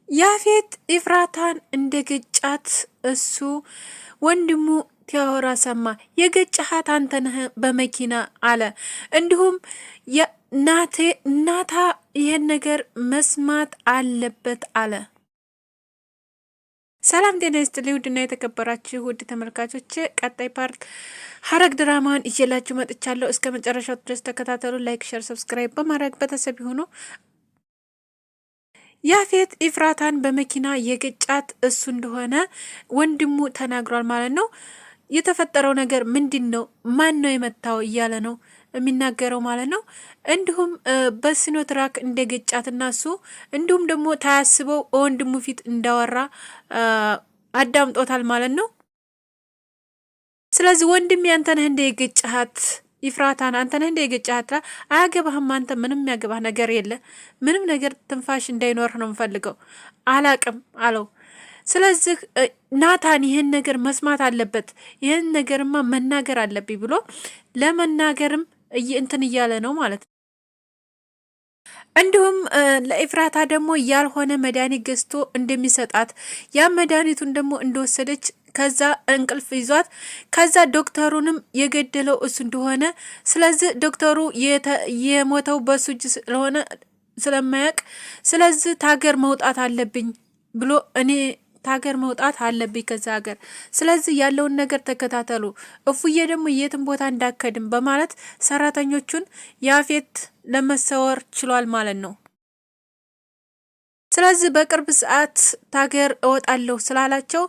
ያፌት ኢፍራታን እንደገጫት እሱ ወንድሙ ቲያወራ ሰማ። የገጫሃት አንተ ነህ በመኪና አለ። እንዲሁም ናታ ይሄን ነገር መስማት አለበት አለ። ሰላም ጤና ይስጥልኝ ውድና የተከበራችሁ ውድ ተመልካቾች፣ ቀጣይ ፓርት ሐረግ ድራማን ይዤላችሁ መጥቻለሁ። እስከ መጨረሻው ድረስ ተከታተሉ። ላይክ፣ ሼር፣ ሰብስክራይብ በማድረግ ቤተሰብ ይሁኑ። ያፌት ኢፍራታን በመኪና የገጫት እሱ እንደሆነ ወንድሙ ተናግሯል ማለት ነው። የተፈጠረው ነገር ምንድነው? ማን ነው የመታው እያለ ነው የሚናገረው ማለት ነው። እንዲሁም በሲኖትራክ እንደገጫትና እሱ እንዲሁም ደግሞ ታያስበው ወንድሙ ፊት እንዳወራ አዳምጦታል ማለት ነው። ስለዚህ ወንድም ያንተ ነህ እንደ የገጫሃት ኢፍራታን አንተ ነህ እንደ የገጫሃት አያገባህም። አንተ ምንም ያገባህ ነገር የለ። ምንም ነገር ትንፋሽ እንዳይኖር ነው የምፈልገው። አላቅም አለው። ስለዚህ ናታን ይህን ነገር መስማት አለበት። ይህን ነገርማ መናገር አለብኝ ብሎ ለመናገርም እንትን እያለ ነው ማለት ነው። እንዲሁም ለኢፍራታ ደግሞ ያልሆነ መድኃኒት ገዝቶ እንደሚሰጣት ያ መድኃኒቱን ደግሞ እንደወሰደች ከዛ እንቅልፍ ይዟት ከዛ ዶክተሩንም የገደለው እሱ እንደሆነ ስለዚህ ዶክተሩ የሞተው በሱ እጅ ስለሆነ ስለማያውቅ ስለዚህ ታገር መውጣት አለብኝ ብሎ እኔ ታገር መውጣት አለብኝ ከዛ ሀገር። ስለዚህ ያለውን ነገር ተከታተሉ፣ እፉዬ ደግሞ የትም ቦታ እንዳከድም በማለት ሰራተኞቹን ያፌት ለመሰወር ችሏል ማለት ነው። ስለዚህ በቅርብ ሰዓት ታገር እወጣለሁ ስላላቸው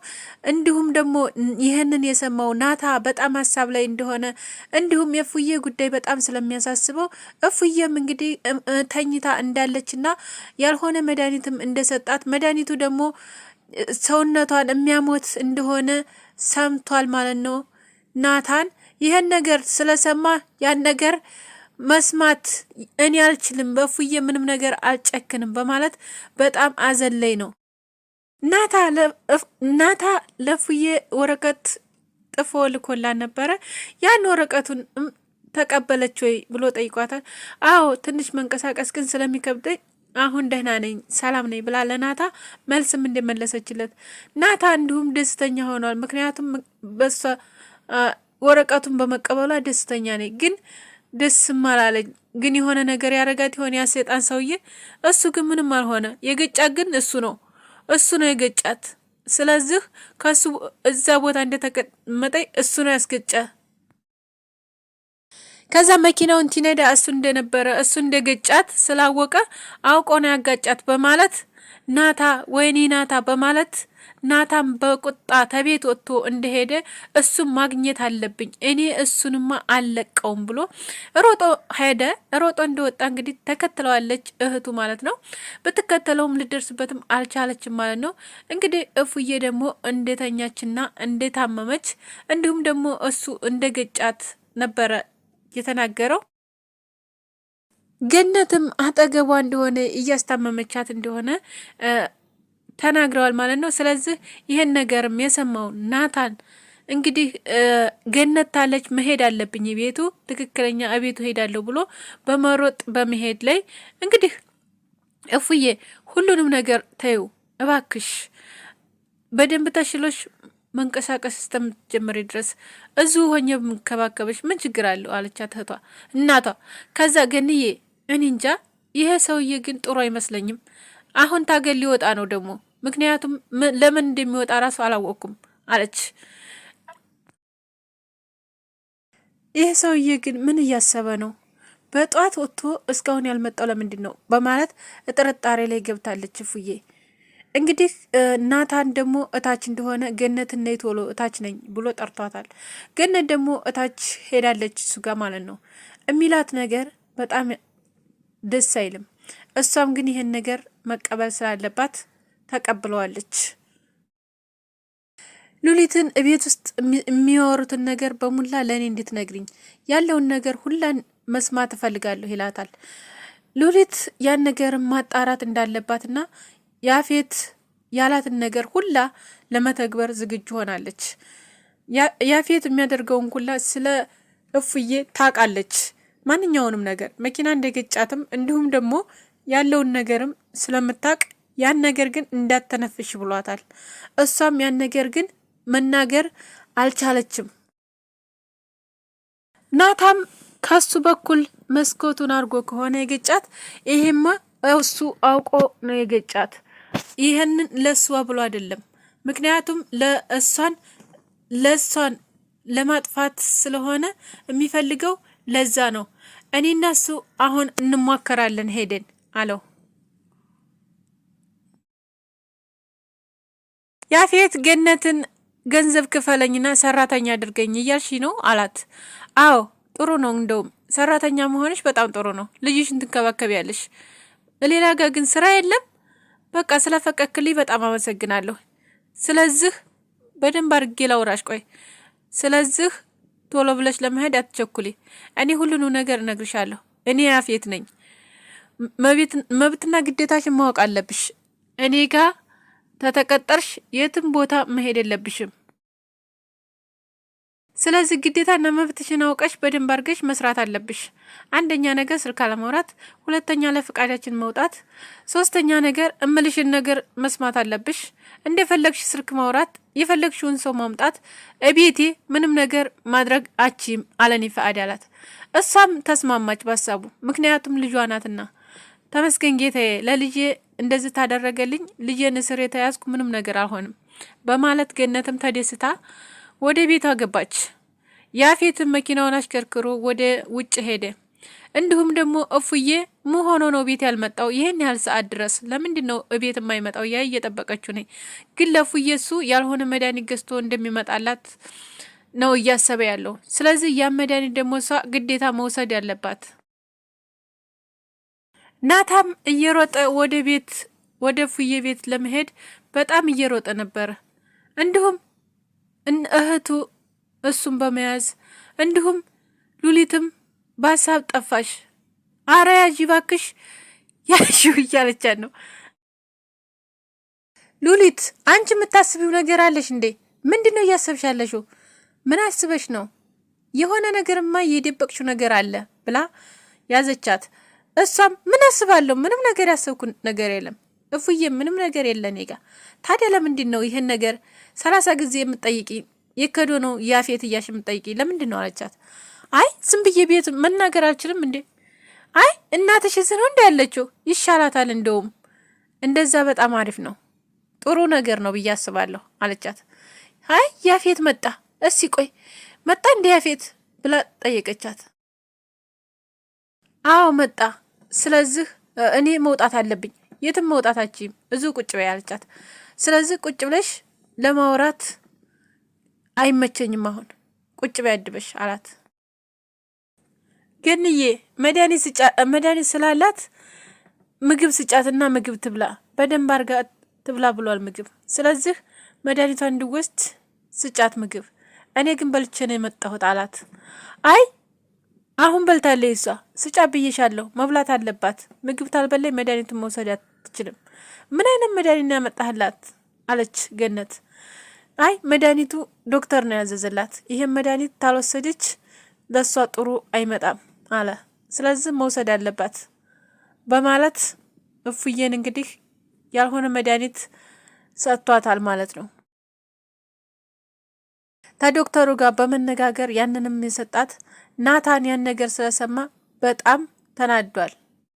እንዲሁም ደግሞ ይህንን የሰማው ናታ በጣም ሀሳብ ላይ እንደሆነ እንዲሁም የፉዬ ጉዳይ በጣም ስለሚያሳስበው እፉዬም እንግዲህ ተኝታ እንዳለችና ያልሆነ መድኃኒትም እንደሰጣት መድኃኒቱ ደግሞ ሰውነቷን የሚያሞት እንደሆነ ሰምቷል ማለት ነው። ናታን ይህን ነገር ስለሰማ ያን ነገር መስማት እኔ አልችልም፣ በፉዬ ምንም ነገር አልጨክንም በማለት በጣም አዘለይ ነው። ናታ ለፉዬ ወረቀት ጥፎ ልኮላን ነበረ። ያን ወረቀቱን ተቀበለች ወይ ብሎ ጠይቋታል። አዎ ትንሽ መንቀሳቀስ ግን ስለሚከብደኝ አሁን ደህና ነኝ፣ ሰላም ነኝ ብላ ለናታ መልስም እንደመለሰችለት ናታ እንዲሁም ደስተኛ ሆኗል። ምክንያቱም በሷ ወረቀቱን በመቀበሏ ደስተኛ ነኝ፣ ግን ደስም አላለኝ። ግን የሆነ ነገር ያረጋት ይሆን ያ ሰይጣን ሰውዬ? እሱ ግን ምንም አልሆነ። የገጫት ግን እሱ ነው የገጫት። ስለዚህ ከሱ እዛ ቦታ እንደተቀመጠኝ እሱ ነው ያስገጫ። ከዛ መኪናውን ቲነዳ እሱ እንደነበረ እሱ እንደገጫት ስላወቀ አውቆ ነው ያጋጫት በማለት ናታ ወይኔ ናታ በማለት ናታም በቁጣ ተቤት ወጥቶ እንደሄደ እሱም ማግኘት አለብኝ እኔ እሱንማ አለቀውም ብሎ ሮጦ ሄደ። ሮጦ እንደወጣ እንግዲህ ተከትለዋለች እህቱ ማለት ነው። ብትከተለውም ልደርስበትም አልቻለችም ማለት ነው። እንግዲህ እፉዬ ደግሞ እንደተኛችና እንደታመመች እንዲሁም ደግሞ እሱ እንደገጫት ነበረ የተናገረው። ገነትም አጠገቧ እንደሆነ እያስታመመቻት እንደሆነ ተናግረዋል ማለት ነው። ስለዚህ ይሄን ነገርም የሰማው ናታን እንግዲህ ገነት ታለች መሄድ አለብኝ ቤቱ ትክክለኛ ቤቱ ሄዳለሁ ብሎ በመሮጥ በመሄድ ላይ እንግዲህ እፉዬ ሁሉንም ነገር ተይው እባክሽ በደንብ ተሽሎሽ መንቀሳቀስ እስከምትጀምሪ ድረስ እዚሁ ሆኜ የምንከባከበሽ ምን ችግር አለው አለቻት እህቷ እናቷ። ከዛ ገንዬ እኔ እንጃ ይሄ ሰውዬ ግን ጥሩ አይመስለኝም። አሁን ታገል ሊወጣ ነው ደግሞ ምክንያቱም ለምን እንደሚወጣ ራሱ አላወቅኩም አለች። ይሄ ሰውዬ ግን ምን እያሰበ ነው? በጧት ወጥቶ እስካሁን ያልመጣው ለምንድን ነው በማለት ጥርጣሬ ላይ ገብታለች እፉዬ። እንግዲህ ናታን ደግሞ እታች እንደሆነ ገነት ነይ ቶሎ እታች ነኝ ብሎ ጠርቷታል። ገነት ደግሞ እታች ሄዳለች እሱ ጋር ማለት ነው። የሚላት ነገር በጣም ደስ አይልም። እሷም ግን ይሄን ነገር መቀበል ስላለባት ተቀብለዋለች። ሉሊትን ቤት ውስጥ የሚያወሩትን ነገር በሙላ ለእኔ እንድትነግሪኝ ያለውን ነገር ሁላን መስማት እፈልጋለሁ ይላታል። ሉሊት ያን ነገር ማጣራት እንዳለባትና ያፌት ያላትን ነገር ሁላ ለመተግበር ዝግጁ ሆናለች። ያፌት የሚያደርገውን ሁላ ስለ እፉዬ ታውቃለች። ማንኛውንም ነገር መኪና እንደገጫትም እንዲሁም ደግሞ ያለውን ነገርም ስለምታውቅ ያን ነገር ግን እንዳትተነፍሽ ብሏታል። እሷም ያን ነገር ግን መናገር አልቻለችም። ናታም ከሱ በኩል መስኮቱን አድርጎ ከሆነ የገጫት ይሄማ እሱ አውቆ ነው የገጫት። ይህንን ለእሷ ብሎ አይደለም። ምክንያቱም ለእሷን ለማጥፋት ስለሆነ የሚፈልገው ለዛ ነው። እኔና እሱ አሁን እንሟከራለን ሄደን አለው። ያፌት ገነትን ገንዘብ ክፈለኝና ሰራተኛ አድርገኝ እያልሽ ነው አላት። አዎ ጥሩ ነው፣ እንደውም ሰራተኛ መሆንሽ በጣም ጥሩ ነው። ልጅሽን ትንከባከቢያለሽ። ሌላ ጋር ግን ስራ የለም። በቃ ስለፈቀክልኝ በጣም አመሰግናለሁ። ስለዚህ በደንብ አድርጌ ላውራሽ። ቆይ ስለዚህ ቶሎ ብለሽ ለመሄድ አትቸኩሊ። እኔ ሁሉኑ ነገር እነግርሻለሁ። እኔ ያፌት ነኝ። መብትና ግዴታሽን ማወቅ አለብሽ። እኔ ጋር ተተቀጠርሽ የትም ቦታ መሄድ የለብሽም። ስለዚህ ግዴታና መብትሽን አውቀሽ በደንብ አድርገሽ መስራት አለብሽ። አንደኛ ነገር ስልክ አለማውራት፣ ሁለተኛ ለፍቃዳችን መውጣት፣ ሶስተኛ ነገር እምልሽን ነገር መስማት አለብሽ። እንደፈለግሽ ስልክ ማውራት፣ የፈለግሽውን ሰው ማምጣት፣ እቤቴ ምንም ነገር ማድረግ አቺም አለኒ ፈቃድ አላት። እሷም ተስማማች ባሳቡ። ምክንያቱም ልጇ ናትና። ተመስገን ጌታዬ፣ ለልጄ እንደዚህ ታደረገልኝ፣ ልጄን እስር የተያዝኩ ምንም ነገር አልሆንም በማለት ገነትም ተደስታ ወደ ቤቷ ገባች። ያፌትም መኪናውን አሽከርክሮ ወደ ውጭ ሄደ። እንዲሁም ደግሞ እፉዬ መሆኖ ነው ቤት ያልመጣው ይሄን ያህል ሰዓት ድረስ ለምንድን ነው ቤት የማይመጣው? ያ እየጠበቀችው ነኝ። ግን ለእፉዬ እሱ ያልሆነ መድኃኒት ገዝቶ እንደሚመጣላት ነው እያሰበ ያለው። ስለዚህ ያ መድኃኒት ደግሞ እሷ ግዴታ መውሰድ ያለባት። ናታም እየሮጠ ወደ እፉዬ ቤት ለመሄድ በጣም እየሮጠ ነበረ። እንዲሁም እህቱ እሱም በመያዝ እንዲሁም ሉሊትም በሀሳብ ጠፋሽ፣ አረ ያዥ ባክሽ ያዥው እያለቻት ነው። ሉሊት አንቺ የምታስቢው ነገር አለሽ እንዴ? ምንድን ነው እያሰብሽ ያለሽው? ምን አስበሽ ነው? የሆነ ነገርማ የደበቅሽው ነገር አለ ብላ ያዘቻት። እሷም ምን አስባለሁ? ምንም ነገር ያሰብኩ ነገር የለም እፉዬ፣ ምንም ነገር የለ እኔ ጋ። ታዲያ ለምንድን ነው ይህን ነገር 30 ጊዜ የምትጠይቂ? የከዶ ነው ያፌት እያልሽ የምትጠይቂ ለምንድን ነው አለቻት። አይ ዝም ብዬ ቤት መናገር አልችልም እንዴ? አይ እናትሽ እዚህ ነው እንደ ያለችው ይሻላታል። እንደውም እንደዛ በጣም አሪፍ ነው፣ ጥሩ ነገር ነው ብዬ አስባለሁ አለቻት። አይ ያፌት መጣ፣ እስኪ ቆይ መጣ እንደ ያፌት ብላ ጠየቀቻት። አዎ መጣ፣ ስለዚህ እኔ መውጣት አለብኝ። የትም መውጣታችም እዚሁ ቁጭ በይ አለቻት። ስለዚህ ቁጭ ብለሽ ለማውራት አይመቸኝም፣ አሁን ቁጭ በይ አድበሽ አላት። ገንዬ መድኃኒት ስላላት ምግብ ስጫትና ምግብ ትብላ፣ በደንብ አርጋ ትብላ ብሏል ምግብ። ስለዚህ መድኃኒቷን እንድወስድ ስጫት ምግብ። እኔ ግን በልቼ ነው የመጣሁት አላት። አይ አሁን በልታለች እሷ፣ ስጫ ብዬሻለሁ፣ መብላት አለባት። ምግብ ታልበላይ መድኃኒትን መውሰድ አትችልም። ምን አይነት መድኃኒት ያመጣህላት አለች ገነት። አይ መድኃኒቱ ዶክተር ነው ያዘዘላት፣ ይሄን መድኃኒት ታልወሰደች ለእሷ ጥሩ አይመጣም አለ። ስለዚህ መውሰድ አለባት በማለት እፉዬን እንግዲህ ያልሆነ መድኃኒት ሰጥቷታል ማለት ነው። ከዶክተሩ ጋር በመነጋገር ያንንም የሰጣት ናታን ያን ነገር ስለሰማ በጣም ተናዷል።